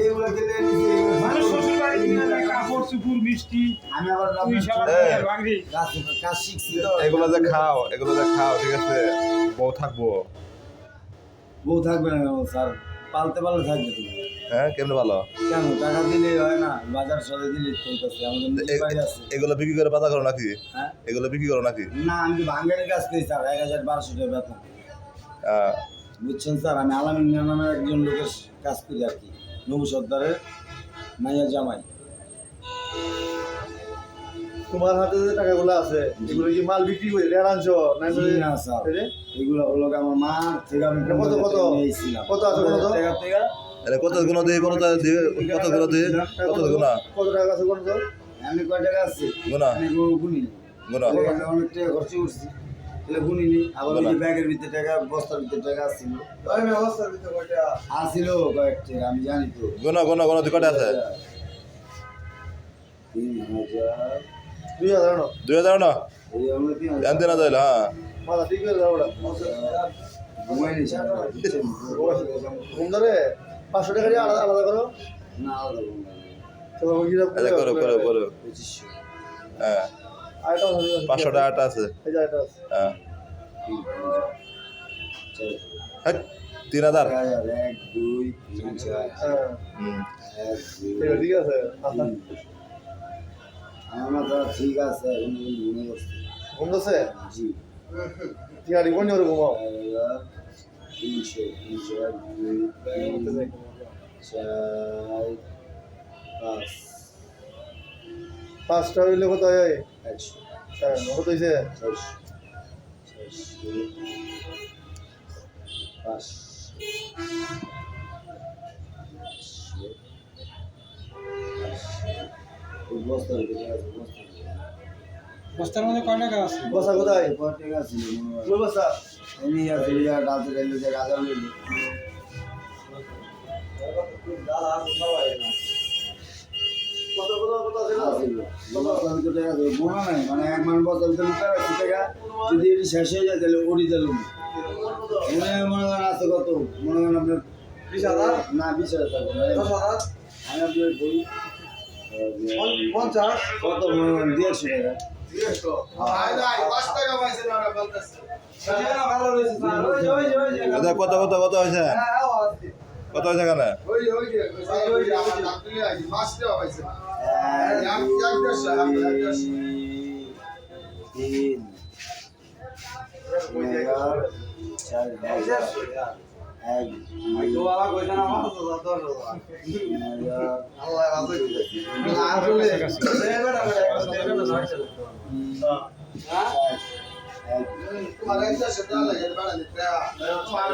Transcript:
এইগুলো দিলে মানুষ শ্বশুর বাড়ি কাপড় চুপুর মিষ্টি আমি আবার কাজ শিখছি তো। এগুলো যে খাও ঠিক আছে, বউ থাকবো। বউ থাকবে না কেন স্যার? পালতে পারলে থাকবে তুমি। হ্যাঁ কেমনে ভালো? কেন টাকা দিলেই হয় না? বাজার সদে দিলেই চলতেছে। আমাদের নিজের বাড়ি আছে। এগুলো বিক্রি করে পাতা করো নাকি? হ্যাঁ এগুলো বিক্রি করো নাকি? না, আমি তো ভাঙ্গারের কাজ করি স্যার। ১,১২০০ টাকা বেতন। বুঝছেন স্যার, আমি আলামিন নামের একজন লোকের কাজ করি আর কি, নবু সর্দারের মাইয়ার জামাই। তোমার হাতে যে টাকাগুলো আছে এগুলো কি মাল বিক্রি করে রেয়ার আনছো না? না স্যার, এগুলো হলো আমার মা থেকে আমি কত নিয়েছিলাম। কত আছে কত টাকা থেকে আরে কত গুণ দিয়ে কত গুণ দিয়ে কত গুণ? কত টাকা আছে কোন তো? আমি কয় টাকা আছে গুণ আমি গুনি গুণ অনেক টাকা খরচ করছি, তাহলে গুনি নি। আবার ওই ব্যাগের ভিতরে টাকা, বস্তার ভিতরে টাকা আসছিল, আসছিল কয়েকটা, আমি জানি তো। গুণ তুই কটা আছে? ৩,০০০ ২,০০০ না এই আমরা ৩,০০০ জানতে না তাইলে। হ্যাঁ মাথা ঠিক হয়ে যাও ওটা ঘুমাইনি স্যার। ঘুম ধরে 500 টাকা দিয়ে আলাদা করো না আলাদা ঘুমাই তোমার মুরগিটা আচ্ছা করো ২৫০০। হ্যাঁ আইটা 500 টাকাটা আছে। এই যে আইটা আছে হ্যাঁ 3,০০০। ১ ২ ৩ ৪ হ্যাঁ ১ ঠিক ২ আছে আচ্ছা আমার মাথা ঠিক আছে, এখন ঘুমিয়ে বসছি। ঘুম ধরছে জি ঠিক আছে কোন করে ঘুমাও ৩০০ ৩০০ ১ ২ ৩ ৪ ৫ 5টা হইলে কত হয়? ১০০ হ্যাঁ কত হইছে? ৬০০ ৫০০ বস্তার ভিতরে আছে, বস্তার মধ্যে কয় টাকা আছে? বসা কোথায়? কয় টাকা ছিল কোন বসা? এমনি আছে, ডালতে গেলে যে গাজা লইল কত আসিল বস্তার ভিতরে টাকা ছিল, বোনা নাই মানে এক মান বস্তার ভিতরে লুকায় রাখছি টাকা, যদি এটি শেষ হয়ে যায় তাহলে ওড়ি দিল। মনে করেন আছে কত, মনে করেন আপনার 20,000 না 20,000 থাকবে না, 10,000 আমি আপনার বই 50 কত মনে করেন 150 টাকা। আচ্ছা কত হয়েছে? কত হয়েছে কেন? এক